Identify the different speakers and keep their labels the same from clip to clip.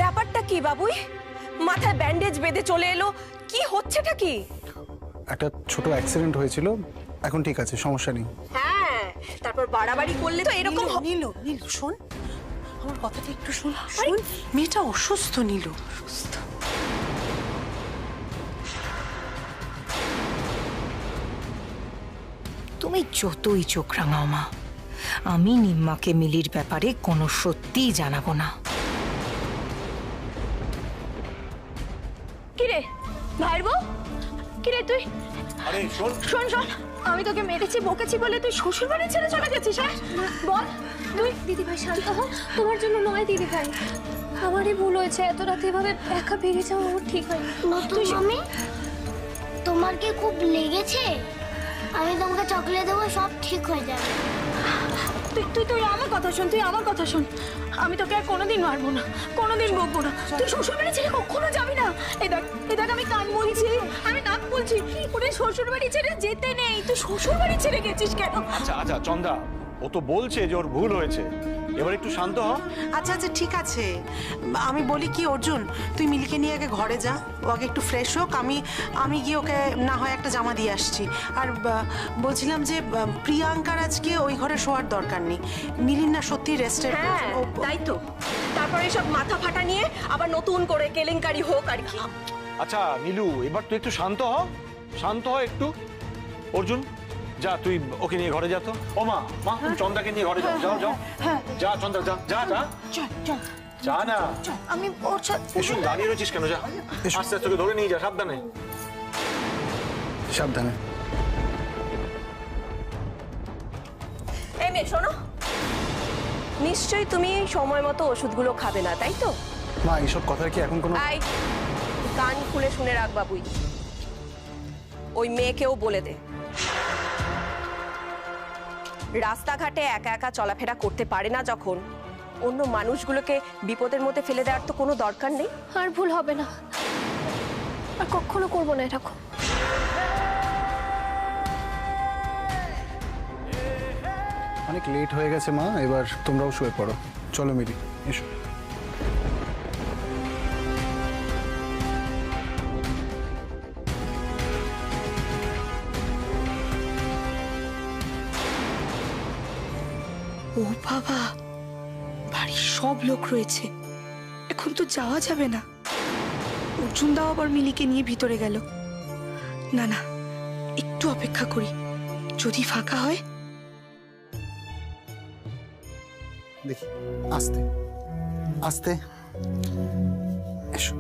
Speaker 1: ব্যাপারটা কি বাবুই? মাথায় ব্যান্ডেজ বেঁধে চলে এলো, কি হচ্ছেটা কি?
Speaker 2: একটা ছোট অ্যাক্সিডেন্ট হয়েছিল, এখন ঠিক আছে, সমস্যা নেই।
Speaker 1: হ্যাঁ, তারপর বাড়াবাড়ি করলে তো এরকম
Speaker 3: নীলু নীলু শোন, আমার কথাটা একটু শোন। শোন, মেয়েটা অসুস্থ নীলু।
Speaker 4: তুমি যতই চোখ রাঙাও মা, আমি নিম্মাকে মিলির ব্যাপারে কোনো সত্যিই জানাবো না।
Speaker 5: কিরে ভাইর বউ, কিরে তুই?
Speaker 6: আরে শোন
Speaker 5: শোন শোন, আমি তোকে মেরেছি বকেছি বলে তুই শ্বশুর বাড়ি ছেড়ে চলে গেছিস? হ্যাঁ বল তুই।
Speaker 7: দিদি ভাই শান্ত হও, তোমার জন্য নয় দিদি ভাই, আমারই ভুল হয়েছে, এত রাতে এভাবে একা বেরিয়ে যাওয়া আমার ঠিক হয়নি।
Speaker 8: নতুন মামি, তোমার কি খুব লেগেছে? আমি তোমাকে চকলেট দেবো, সব ঠিক হয়ে যাবে।
Speaker 5: তুই তুই তুই আমার কথা শোন, তুই আমার কথা শোন। আমি তোকে আর কোনোদিন মারবো না, কোনোদিন বকবো না। তুই শ্বশুর বাড়ি ছেড়ে কখনো যাবি না। এই দেখ আমি কান বলছি, আমি কান বলছি। ওরে শ্বশুর বাড়ি ছেড়ে যেতে নেই। তুই শ্বশুর বাড়ি ছেড়ে গেছিস কেন?
Speaker 6: আচ্ছা আচ্ছা চন্দা, ও তো বলছে যে ওর ভুল হয়েছে, এবার একটু শান্ত হ।
Speaker 3: আচ্ছা আচ্ছা ঠিক আছে, আমি বলি কি অর্জুন, তুই মিলিকে নিয়ে আগে ঘরে যা, ও আগে একটু ফ্রেশ হোক। আমি গিয়ে ওকে না হয় একটা জামা দিয়ে আসছি। আর বলছিলাম যে প্রিয়াঙ্কার আজকে ওই ঘরে শোয়ার দরকার নেই, মিলির না সত্যি রেস্টের।
Speaker 1: হ্যাঁ তাই তো, তারপরে সব মাথা ফাটা নিয়ে আবার নতুন করে কেলেঙ্কারি হোক আর কি।
Speaker 6: আচ্ছা নীলু, এবার তুই একটু শান্ত হ, শান্ত হ একটু। অর্জুন যা, তুই ওকে নিয়ে ঘরে যা তো। ও মা, মা তুমি চন্দাকে নিয়ে ঘরে যাও, যাও যাও। যা চন্দা, যা যা যা, যা না।
Speaker 7: আমি ওর
Speaker 6: এসো, দাঁড়িয়ে রয়েছিস কেন? যা আস্তে আস্তে তোকে ধরে নিয়ে যা, সাবধানে
Speaker 2: সাবধানে।
Speaker 1: এই মেয়ে শোনো, নিশ্চয়ই তুমি সময় মতো ওষুধগুলো খাবে না, তাই তো?
Speaker 2: মা এইসব কথার কি এখন কোনো?
Speaker 1: আই, কান খুলে শুনে রাখ বাবুই, ওই মেয়েকেও বলে দে রাস্তাঘাটে একা একা চলাফেরা করতে পারে না যখন, অন্য মানুষগুলোকে বিপদের মধ্যে ফেলে দেওয়ার তো কোনো দরকার নেই।
Speaker 7: আর ভুল হবে না, আর কখনো করবো না এরকম।
Speaker 2: অনেক লেট হয়ে গেছে মা, এবার তোমরাও শুয়ে পড়ো। চলো মিলি, এসো।
Speaker 9: ও বাবা, বাড়ির সব লোক রয়েছে, এখন তো যাওয়া যাবে না। অর্জুন দাও আবার মিলিকে নিয়ে ভিতরে গেল। না না, একটু অপেক্ষা করি, যদি ফাঁকা হয়।
Speaker 2: দেখি, আস্তে আস্তে এসো,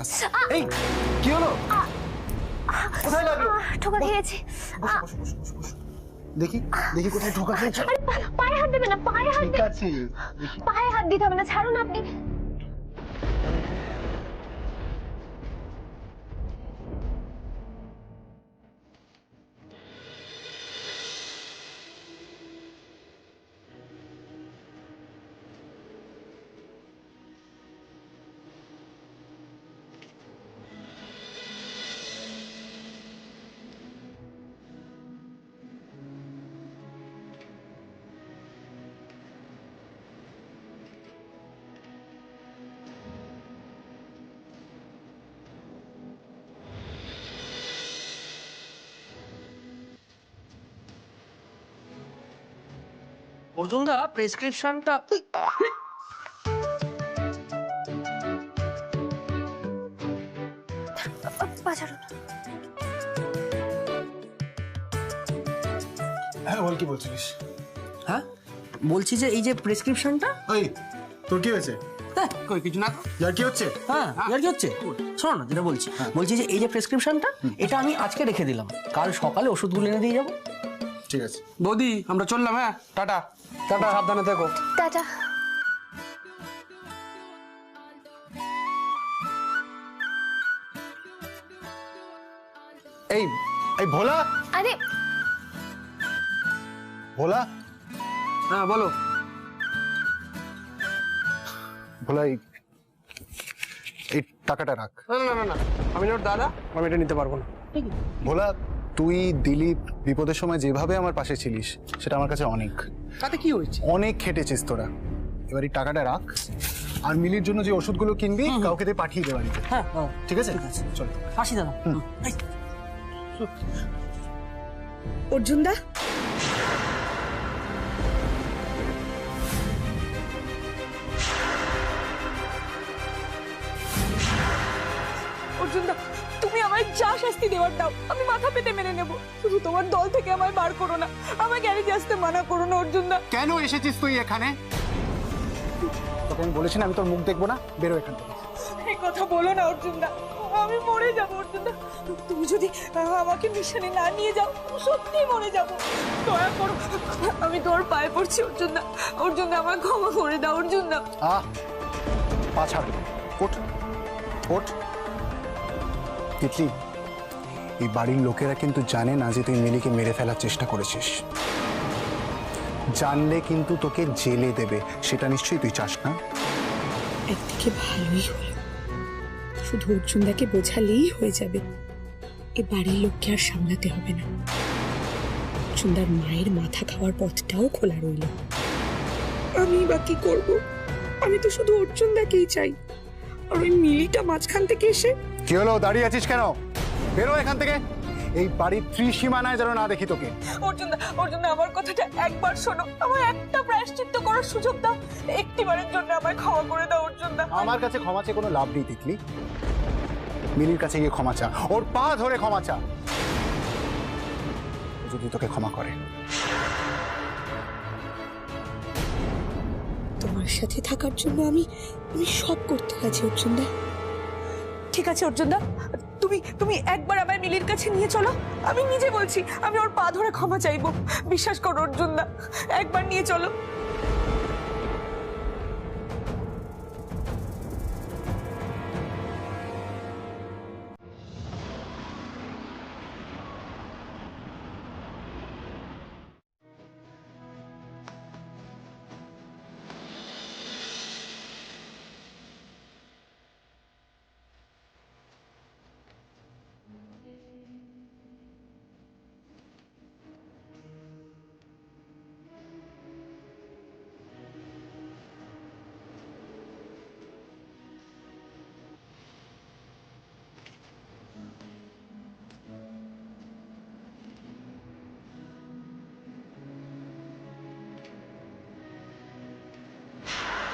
Speaker 2: আস্তে। এই কি হলো? কোথায় লাগলো?
Speaker 7: ঠোকা খেয়েছি।
Speaker 2: দেখি দেখি কোথায় ঠোকা খেয়েছো?
Speaker 7: পায়ে হাত দেবে না, পায়ে হাত
Speaker 2: ঠিক আছে,
Speaker 7: পায়ে হাত দিতে হবে না, ছাড়ুন আপনি।
Speaker 10: অর্জুনদা প্রেসক্রিপশনটা
Speaker 7: বাজারও
Speaker 2: হ্যাঁ বল, কি বলছিস?
Speaker 10: হ্যাঁ বলছি যে এই যে প্রেসক্রিপশনটা,
Speaker 2: ওই তোর কি হয়েছে?
Speaker 10: হ্যাঁ কই কিছু না।
Speaker 2: আর কি হচ্ছে?
Speaker 10: হ্যাঁ আর কি হচ্ছে, শোনো না যেটা বলছি, বলছি যে এই যে প্রেসক্রিপশনটা, এটা আমি আজকে রেখে দিলাম, কাল সকালে ওষুধগুলো এনে দিয়ে যাবো।
Speaker 2: ঠিক আছে
Speaker 10: বৌদি, আমরা চললাম। হ্যাঁ টাটা টাটা, সাবধানে থেকো।
Speaker 7: টাটা।
Speaker 2: এই এই ভোলা,
Speaker 7: আরে
Speaker 2: ভোলা,
Speaker 10: হ্যাঁ বলো।
Speaker 2: ভোলা, এই টাকাটা রাখ।
Speaker 10: না না না না, আমি ওর দাদা, আমি এটা নিতে পারবো না।
Speaker 2: ভোলা, তুই দিলীপ বিপদের সময় যেভাবে আমার পাশে ছিলিস, সেটা আমার কাছে অনেক।
Speaker 10: তাতে কি হয়েছে?
Speaker 2: অনেক খেটেছিস তোরা, এবার এই টাকাটা রাখ, আর মিলির জন্য যে ওষুধগুলো কিনবি কাউকে দিয়ে পাঠিয়ে দে বাড়িতে।
Speaker 10: হ্যাঁ
Speaker 2: ঠিক আছে চল।
Speaker 10: আসি দাদা। এই,
Speaker 9: অর্জুন দা,
Speaker 5: অর্জুন দা, তুমি আমায় যা শাস্তি দেওয়ার দাও, আমি মাথা পেতে মেনে নেব। শুধু তোমার দল থেকে আমায় বার করো না, আমায় গ্যারেজে আসতে মানা করো না অর্জুন দা।
Speaker 2: কেন এসেছিস তুই এখানে? তোকে আমি বলেছি না আমি তোর মুখ দেখবো না, বেরো এখান থেকে।
Speaker 5: এই কথা বলো না অর্জুন দা, আমি মরে যাবো অর্জুন দা। তুমি যদি আমাকে মিশনে না নিয়ে যাও, সত্যি মরে যাবো। দয়া করো, আমি তোর পায়ে পড়ছি অর্জুন দা। অর্জুন দা, আমায় ক্ষমা করে দাও অর্জুন দা।
Speaker 2: পা ছাড়, ওঠ ওঠ। তিতলি, এই বাড়ির লোকেরা কিন্তু জানে না যে তুই মিলিকে মেরে ফেলার চেষ্টা করেছিস। জানলে কিন্তু তোকে জেলে দেবে, সেটা নিশ্চয়ই তুই চাস না।
Speaker 9: একদিকে ভালোই হলো, শুধু অর্জুনদাকে বোঝালেই হয়ে যাবে। এ বাড়ির লোককে আর সামলাতে হবে না। অর্জুনদার মায়ের মাথা খাওয়ার পথটাও খোলা রইল। আমি বা কি করব? আমি তো শুধু অর্জুনদাকেই চাই। আর ওই মিলিটা মাঝখান থেকে এসে।
Speaker 2: কি হলো, দাঁড়িয়ে আছিস কেন? বেরো এখান থেকে, এই বাড়ির ত্রিসীমানায় যেন না দেখি তোকে।
Speaker 5: অর্জুন দা, আমার কথাটা একবার শোনো, আমায় একটা প্রায়শ্চিত্ত করার সুযোগ দাও। একটিবারের জন্য আমায় ক্ষমা করে দাও অর্জুন দা।
Speaker 2: আমার কাছে ক্ষমা চেয়ে কোনো লাভ নেই তিতলি। মিলির কাছে গিয়ে ক্ষমা চা, ওর পা ধরে ক্ষমা চা, যদি তোকে ক্ষমা করে।
Speaker 9: তোমার সাথে থাকার জন্য আমি সব করতে রাজি অর্জুনদা।
Speaker 5: ঠিক আছে অর্জুন দা, তুমি একবার আমায় মিলির কাছে নিয়ে চলো। আমি নিজে বলছি, আমি ওর পা ধরে ক্ষমা চাইবো। বিশ্বাস করো অর্জুন দা, একবার নিয়ে চলো।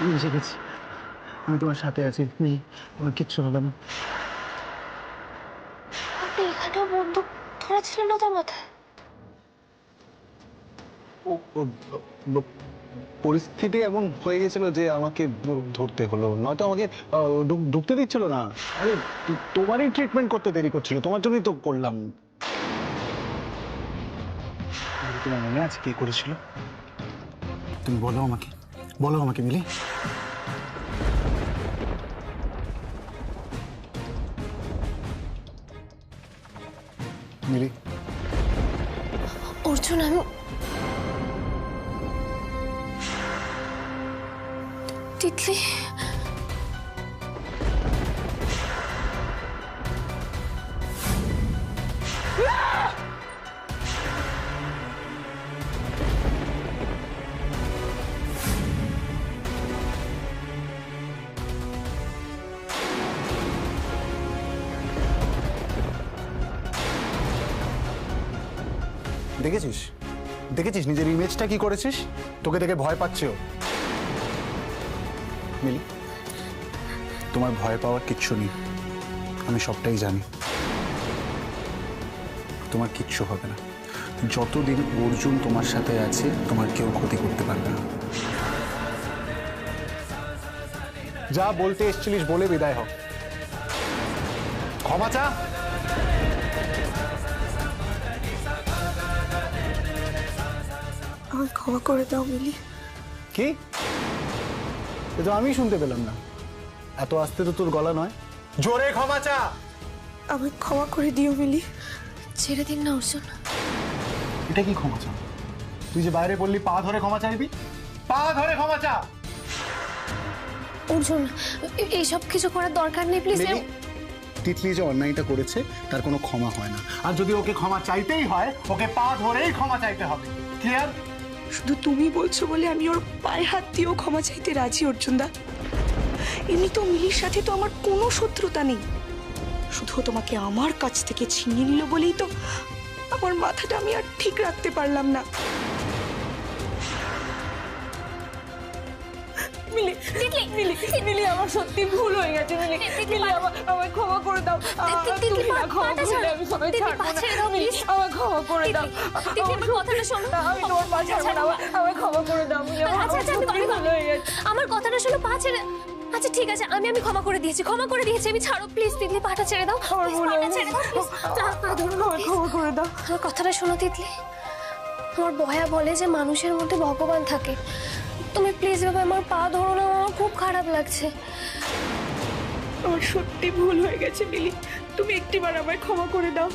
Speaker 2: আমি এসে গেছি, আমি তোমার সাথে আছি, আমার কিচ্ছু হবে না।
Speaker 7: আপনি এখানেও বন্দুক ধরা ছিল না তার মাথায়?
Speaker 2: পরিস্থিতি এমন হয়ে গেছিল যে আমাকে ধরতে হলো, নয়তো আমাকে ঢুকতে দিচ্ছিল না। আরে তোমারই ট্রিটমেন্ট করতে দেরি করছিল, তোমার জন্যই তো করলাম। তোমার মনে আছে কে করেছিল? তুমি বলো আমাকে মিলি। মিলি,
Speaker 7: অর্জুন, আমি তিতলি।
Speaker 2: দেখেছিস নিজের ইমেজটা কি করেছিস? তোকে দেখে ভয় পাচ্ছে ও। মিলি, তোমার ভয় পাওয়ার কিচ্ছু নেই, আমি সবটাই জানি। তোমার কিচ্ছু হবে না, যতদিন অর্জুন তোমার সাথে আছে তোমার কেউ ক্ষতি করতে পারবে না। যা বলতে এসেছিলিস বলে বিদায় হ। ক্ষমা চা।
Speaker 9: আমায় ক্ষমা করে দাও মিলি।
Speaker 2: কি? এ তো আমি শুনতে পেলাম না, এত আস্তে তো তোর গলা নয়, জোরে ক্ষমা চা।
Speaker 9: আমায় ক্ষমা করে দিও মিলি।
Speaker 7: ছেড়ে দিন না অর্জুন।
Speaker 2: এটা কি ক্ষমা চা? তুই যে বাইরে বললি পা ধরে ক্ষমা চাইবি, পা ধরে ক্ষমা চা।
Speaker 7: অর্জুন, এইসব কিছু করার দরকার নেই প্লিজ।
Speaker 2: তিতলি যে অন্যায়টা করেছে তার কোনো ক্ষমা হয় না, আর যদি ওকে ক্ষমা চাইতেই হয় ওকে পা ধরেই ক্ষমা চাইতে হবে। ক্লিয়ার?
Speaker 9: শুধু তুমি বলছো বলে আমি ওর পায়ে হাত দিয়েও ক্ষমা চাইতে রাজি অর্জুনদা। এমনি তো মিলির সাথে তো আমার কোনো শত্রুতা নেই, শুধু তোমাকে আমার কাছ থেকে ছিনিয়ে নিল বলেই তো আমার মাথাটা আমি আর ঠিক রাখতে পারলাম না। মিলি, মিলি, মিলি, আমার সত্যি ভুল হয়ে গেছে। মিলি, মিলি, আমায় ক্ষমা করে দাও। তুমি না ক্ষমা করলে আমি সবাই ছাড়বো না। মিলি, আমায় ক্ষমা করে দাও।
Speaker 7: কথাটা শোনো,
Speaker 9: আমি তোমার পা ছাড়বো না। আমায় ক্ষমা করে দাও। মিলি, আমার সত্যি ভুল হয়ে গেছে।
Speaker 7: আমার কথাটা শোনো, পা ছেড়ে। আচ্ছা ঠিক আছে, আমি ক্ষমা করে দিয়েছি, ক্ষমা করে দিয়েছি। আমি ছাড়ো প্লিজ তিতলি, পাটা ছেড়ে দাও। পাটা ছেড়ে দাও প্লিজ। পা ধরো, আমায় ক্ষমা করে দাও। আমার কথাটা শোনো তিতলি, আমার বয়া বলে যে মানুষের মধ্যে ভগবান থাকে। তুমি প্লিজ বাবা আমার পা ধরো না, আমার খুব খারাপ লাগছে।
Speaker 9: আমার সত্যি ভুল হয়ে গেছে মিলি, তুমি একটিবার আমায় ক্ষমা করে দাও।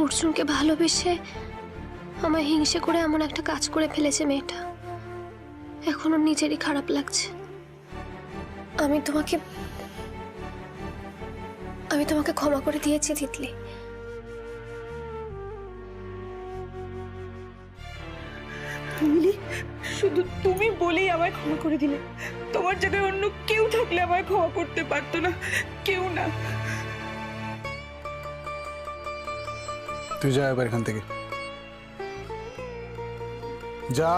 Speaker 7: অর্জুনকে ভালোবেসে আমায় হিংসে করে এমন একটা কাজ করে ফেলেছে মেয়েটা, এখনো নিজেরই খারাপ লাগছে। আমি তোমাকে ক্ষমা করে দিয়েছি তিতলি।
Speaker 9: মিলি, শুধু তুমি বলেই আমায় ক্ষমা করে দিলে। তোমার জায়গায় অন্য কেউ থাকলে আমায় ক্ষমা করতে পারতো না, কেউ না।
Speaker 2: তুই যা এবার এখান থেকে যা।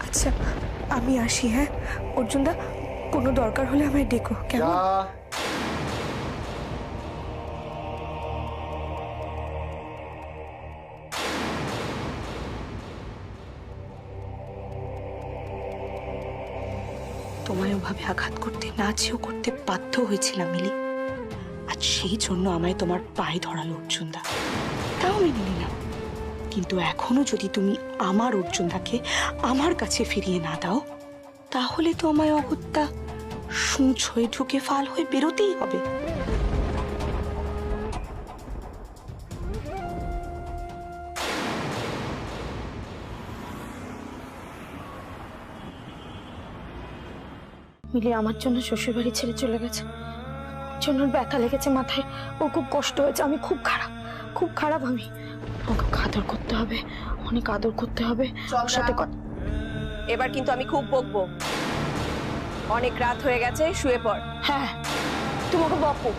Speaker 9: আচ্ছা আমি আসি। হ্যাঁ অর্জুনদা, কোনো দরকার হলে আমায় ডেকো, কেমন? তোমায় ওভাবে আঘাত করতে না চেয়েও করতে বাধ্য হয়েছিলাম মিলি। আজ সেই জন্য আমায় তোমার পায়ে ধরালো অর্জুনদা, তাও মেনে নিলাম। কিন্তু এখনো যদি তুমি আমার অর্জুনদাকে আমার কাছে ফিরিয়ে না দাও, তাহলে তো আমায় অগত্যা সূঁচ হয়ে ঢুকে ফাল হয়ে বেরোতেই হবে।
Speaker 5: মিলি আমার জন্য শ্বশুর বাড়ি ছেড়ে চলে গেছে, জন্য ব্যথা লেগেছে মাথায়, ও খুব কষ্ট হয়েছে। আমি খুব খারাপ। আমি ওকে আদর করতে হবে, অনেক আদর করতে হবে ওর সাথে।
Speaker 1: এবার কিন্তু আমি খুব বকবো। অনেক রাত হয়ে গেছে, শুয়ে পড়।
Speaker 5: হ্যাঁ তুমি ওকে বকো,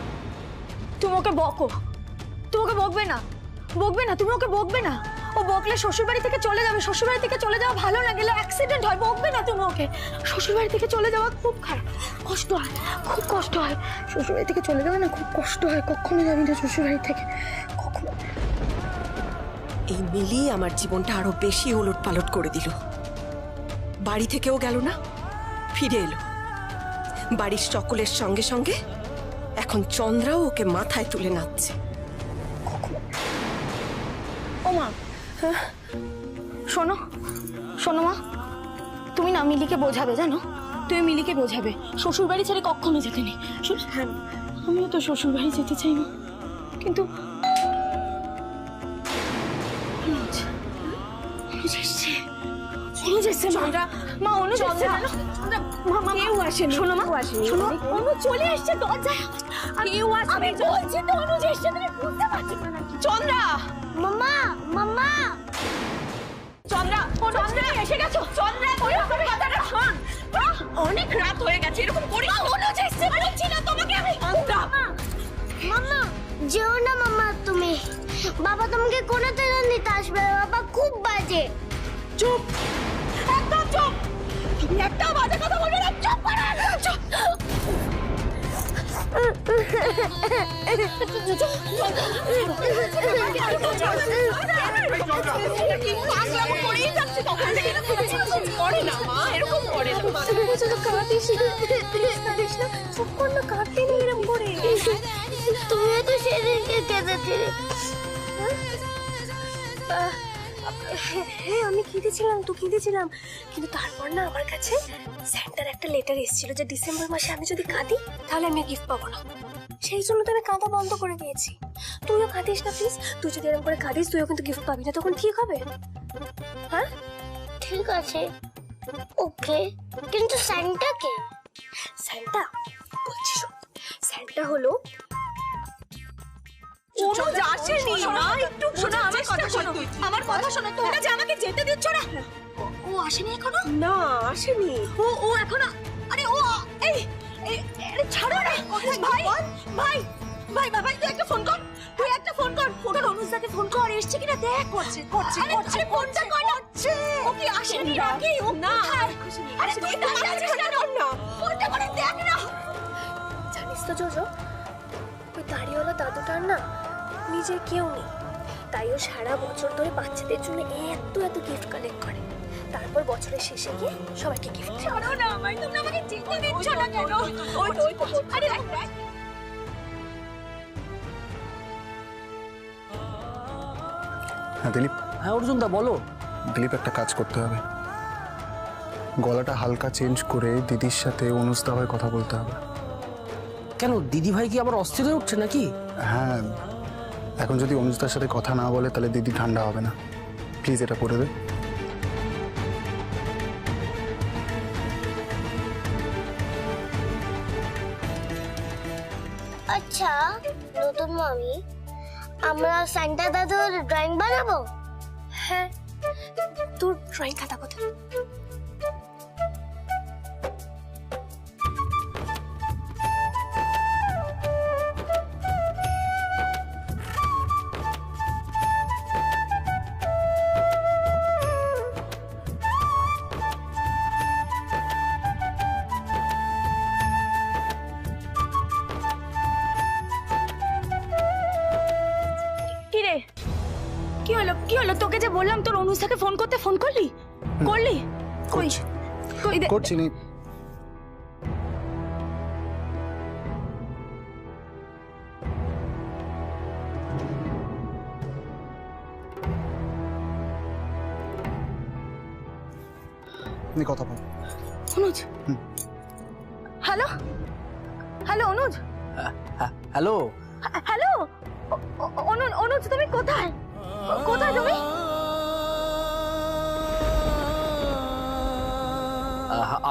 Speaker 5: তুমি ওকে বকবে না, তুমি ওকে বকবে না। ও বকলে শ্বশুরবাড়ি থেকে চলে যাবে, শ্বশুরবাড়ি থেকে চলে যাওয়া ভালো না, গেলে অ্যাক্সিডেন্ট হয়। বকবে না তুমি ওকে। শ্বশুরবাড়ি থেকে চলে যাওয়া খুব খারাপ, কষ্ট হয়, খুব কষ্ট হয়। শ্বশুরবাড়ি থেকে চলে যাবে না, খুব কষ্ট হয়। কখনো যাবি না শ্বশুরবাড়ি থেকে, কখনো।
Speaker 1: এই মিলি আমার জীবনটা আরো বেশি ওলট পালট করে দিল। বাড়ি থেকেও গেল না, ফিরে এলো। বাড়ির সকলের সঙ্গে সঙ্গে এখন চন্দ্রাও ওকে মাথায় তুলে নাচছে।
Speaker 5: ও মা, শোনো মা, তুমি না মিলিকে বোঝাবে, জানো? তুমি মিলিকে বোঝাবে শ্বশুর বাড়ি ছেড়ে কখনো যেতে নেই। হ্যাঁ আমিও তো শ্বশুর বাড়ি যেতে চাই না, কিন্তু শোনো মা, অনু চলে এসছে দরজায়। আমি বলছি তো অনুজ এসছে, তুমি বুঝতে পারছো না? চন্দ্রা,
Speaker 8: মাম্মা, মাম্মা,
Speaker 5: চন্দ্রা এসে গেছো? চন্দ্রা কথাটা শোন, অনেক রাত হয়ে গেছে, এরকম করিস না। অনুজ এসছে বলছি না তোমাকে আমি।
Speaker 8: মাম্মা, যেও না মাম্মা তুমি। বাবা তোমাকে কোনো তেল নিতে আসবে না, বাবা খুব বাজে।
Speaker 5: চুপ, একদম চুপ। তুমি একটা বাজে কথা বলবে না, চুপ করো, চুপ।
Speaker 8: তুমিও তো সেদিনকে কেঁদেছিলে।
Speaker 7: হ্যাঁ আমি কেঁদেছিলাম, কিন্তু তারপর না আমার কাছে স্যান্টার একটা লেটার এসেছিল যে ডিসেম্বর মাসে আমি যদি কাঁদি তাহলে আমি গিফট পাবো না। সেই জন্য তো আমি কাঁদা বন্ধ করে দিয়েছি। তুইও কাঁদিস না প্লিজ। তুই যদি এরকম করে কাঁদিস তুইও কিন্তু গিফট পাবি না, তখন ঠিক হবে? হ্যাঁ
Speaker 8: ঠিক আছে, ওকে। কিন্তু স্যান্টা কে?
Speaker 7: স্যান্টা বলছি, স্যান্টা হলো
Speaker 5: আমার কথা শোনো, তোমরা যে আমাকে যেতে দিচ্ছ না। ও আসেনি এখনো?
Speaker 1: না আসেনি।
Speaker 5: ও এখনো, আরে ও এই আরে ছাড়ো রে ভাই ভাই ভাই ভাই তুই একটা ফোন কর, ফোন কর অনুজদাকে ফোন কর, এসছে কিনা দেখ। করছে ফোনটা কর হচ্ছে। ও কি আসেনি নাকি? ও না আরে তুই দাঁড়িয়ে আছিস কেন? ফোনটা করে দেখ না।
Speaker 7: জানিস তো জোজো, ওই দাড়িওয়ালা দাদুটার না নিজের কেউ নেই, তাই ও সারা বছর ধরে বাচ্চাদের জন্য এত গিফট কালেক্ট করে, তারপর বছরের শেষে গিয়ে সবাইকে গিফট দেয়।
Speaker 5: ছাড়ো না আমায়, তোমরা আমাকে যেতে দিচ্ছ না কেন? আরে দেখ
Speaker 2: হ্যাঁ দিলীপ।
Speaker 10: হ্যাঁ অর্জুন দা বলো।
Speaker 2: দিলীপ একটা কাজ করতে হবে, গলাটা হালকা চেঞ্জ করে দিদির সাথে অনুজদা হয়ে কথা বলতে হবে।
Speaker 10: কেন, দিদি ভাই কি আবার অস্থির হয়ে উঠছে নাকি?
Speaker 2: হ্যাঁ, এখন যদি অনুজদার সাথে কথা না বলে তাহলে দিদি ঠান্ডা হবে না। প্লিজ এটা করে দে।
Speaker 8: আচ্ছা নতুন মামি, আমরা সান্টা দাদুর ড্রয়িং বানাবো?
Speaker 7: হ্যাঁ, তোর ড্রয়িং খাতা কোথায়?
Speaker 5: কি হলো? তোকে যে বললাম তোর অনুজদাকে ফোন করতে, ফোন করলি? কই?
Speaker 2: করছি নি। কথা বল
Speaker 5: অনুজ। হ্যালো অনুজ।
Speaker 10: হ্যালো
Speaker 5: হ্যালো অনুজ, তুমি কোথায় তুমি?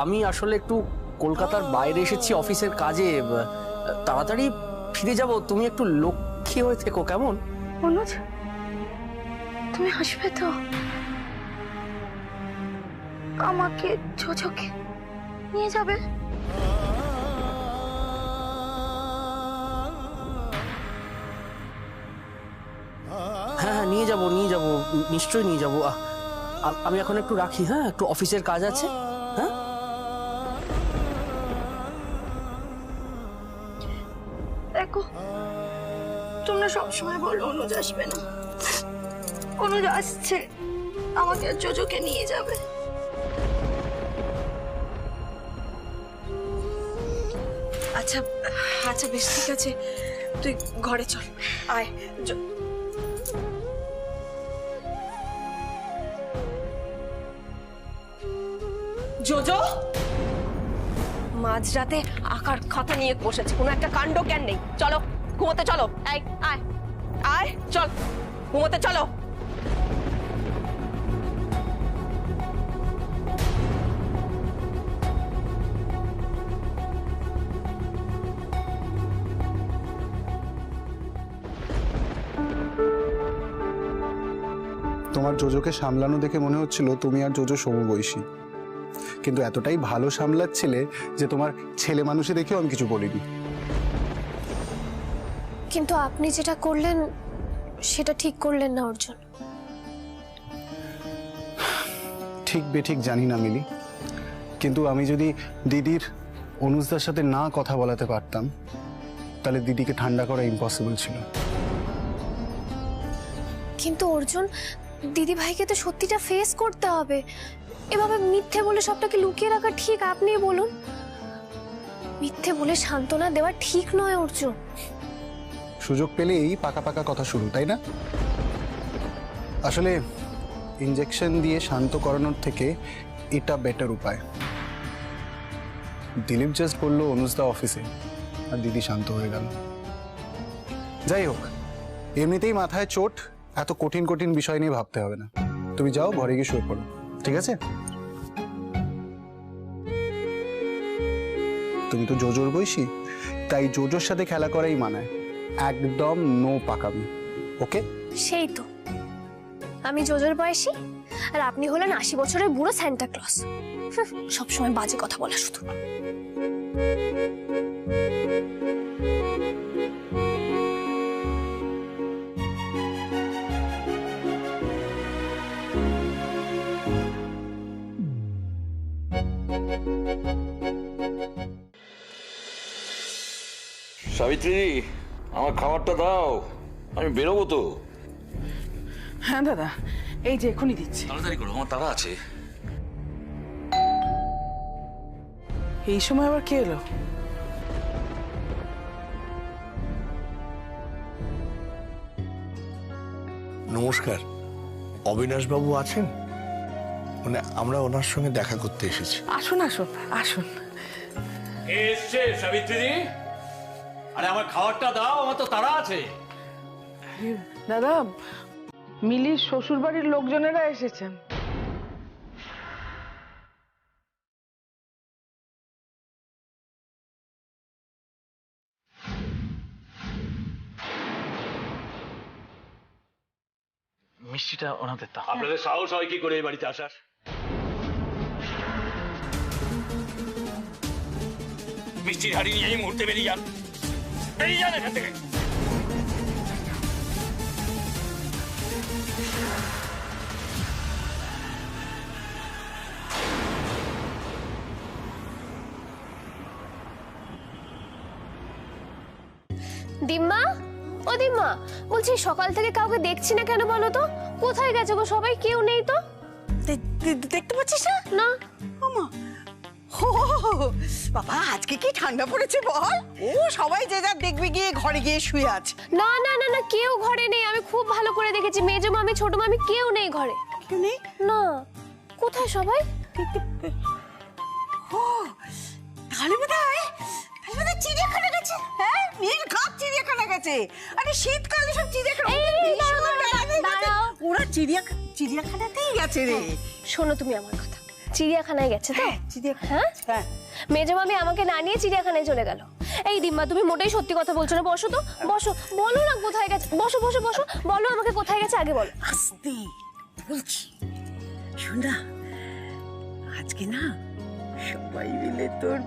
Speaker 10: আমি আসলে একটু কলকাতার বাইরে এসেছি অফিসের কাজে, তাড়াতাড়ি ফিরে যাব। তুমি একটু লক্ষ্মী হয়ে থেকো, কেমন?
Speaker 5: অনুজ তুমি হাসবে তো? আমাকে জোজোকে নিয়ে যাবে?
Speaker 10: হ্যাঁ নিয়ে যাব নিশ্চয়ই নিয়ে যাব। আমি এখন একটু রাখি, হ্যাঁ একটু অফিসের কাজ আছে। হ্যাঁ
Speaker 5: দেখো, তোমরা সবসময় বলো অনুজ আসবে না, অনুজ আসছে, আমাকে আর জোজোকে নিয়ে যাবে।
Speaker 1: আচ্ছা বেশ, ঠিক আছে, তুই ঘরে চল, আয়। জোজো মাঝরাতে আকার খাতা নিয়ে বসেছে, কোনো একটা কাণ্ড জ্ঞান নেই। চলো ঘুমোতে চলো, আয় আয় আয়, চল ঘুমোতে চলো।
Speaker 2: তোমার জোজোকে সামলানো দেখে মনে হচ্ছিল তুমি আর জোজো সমবয়সী, কিন্তু এতটাই ভালো সামলাচ্ছিলে যে তোমার ছেলে মানুষে দেখেও আমি কিছু বলিনি।
Speaker 7: কিন্তু আপনি যেটা করলেন সেটা ঠিক করলেন না অর্জুন।
Speaker 2: ঠিক বেঠিক জানি না মিলি, কিন্তু আমি যদি দিদির অনুজদার সাথে না কথা বলাতে পারতাম তাহলে দিদিকে ঠান্ডা করা ইম্পসিবল ছিল।
Speaker 7: কিন্তু অর্জুন, দিদি ভাইকে তো সত্যিটা ফেস করতে হবে, এভাবে মিথ্যে বলে সবটাকে লুকিয়ে রাখা ঠিক? আপনি বলুন, মিথ্যে বলে সান্ত্বনা দেওয়া ঠিক নয় অর্জুন।
Speaker 2: সুযোগ পেলেই পাকা পাকা কথা শুরু, তাই না? আসলে ইনজেকশন দিয়ে শান্ত করানোর থেকে এটা বেটার উপায়। দিলীপ জাস্ট বললো অনুজদা অফিসে, আর দিদি শান্ত হয়ে গেল। যাই হোক, এমনিতেই মাথায় চোট, এত কঠিন কঠিন বিষয় নিয়ে ভাবতে হবে না। তুমি যাও, ঘরে গিয়ে শুয়ে পড়ো, ঠিক আছে? তুমি তো জোজোর বয়সী, তাই জোজোর সাথে খেলা করাই মানায়, একদম নো পাকামি, ওকে?
Speaker 7: সেই তো, আমি জোজোর বয়সী আর আপনি হলেন 80 বছরের বুড়ো স্যান্টা ক্লজ। সবসময় বাজে কথা বলা শুধু।
Speaker 11: সাবিত্রী, আমার খাবারটা দাও, আমি বেরোবো তো।
Speaker 12: হ্যাঁ দাদা, এই যে এখনই দিচ্ছি।
Speaker 11: তাড়াতাড়ি করো, আমার তাড়া আছে।
Speaker 12: এই সময় আবার কে এলো?
Speaker 13: নমস্কার, অবিনাশ বাবু আছেন? মানে আমরা ওনার সঙ্গে দেখা করতে এসেছি।
Speaker 12: আসুন আসুন আসুন।
Speaker 6: এসছে সাবিত্রী। আরে আমার খাবারটা দাও, আমার তো তাড়া আছে।
Speaker 12: দাদা, মিলির শ্বশুর বাড়ির লোকজনেরা এসেছেন।
Speaker 6: মিষ্টিটা ওনাদের দাও। আপনাদের সাহস হয় কি করে এই বাড়িতে আসার? মিষ্টির হাড়ি নিয়ে এই মুহূর্তে বেরিয়ে যান, বেরিয়ে যান এখান থেকে।
Speaker 7: দিম্মা, ও দিম্মা, বলছি সকাল থেকে কাউকে দেখছি না কেন বলো তো? কোথায় গেছে গো সবাই? কেউ নেই তো।
Speaker 1: দেখতে পাচ্ছিস না?
Speaker 7: না।
Speaker 1: ওমা, হো, বাবা আজকে কি ঠান্ডা পড়েছে বল। ও সবাই যে যার দেখবে গিয়ে ঘরে গিয়ে শুয়ে আছে।
Speaker 7: না না না না, কেউ ঘরে নেই। আমি খুব ভালো করে দেখেছি, মেজো মামি ছোট মামি কেউ নেই ঘরে।
Speaker 1: কেউ নেই?
Speaker 7: না। কোথায় সবাই?
Speaker 1: ও তাহলে বোধহয় চিড়িয়াখানা গেছে। হ্যাঁ, নীল কাপ চিড়িয়াখানা গেছে। আরে শীতকালে সব চিড়িয়াখানা ওরা চিড়িয়াখানাতেই গেছে রে।
Speaker 7: শোনো তুমি আমার কথা, চিড়িয়াখানায় গেছে তো? হ্যাঁ, মেজো মামি আমাকে না নিয়ে চিড়িয়াখানায় চলে গেল। এই দিম্মা, তুমি মোটেই সত্যি কথা বলছো না। বসো তো, বসো, বলো না কোথায় গেছে। বসো বসো বসো, বলো আমাকে কোথায় গেছে আগে বলো।
Speaker 1: আস্তে বলছি, শোন না, আজকে না সবাই মিলে তোর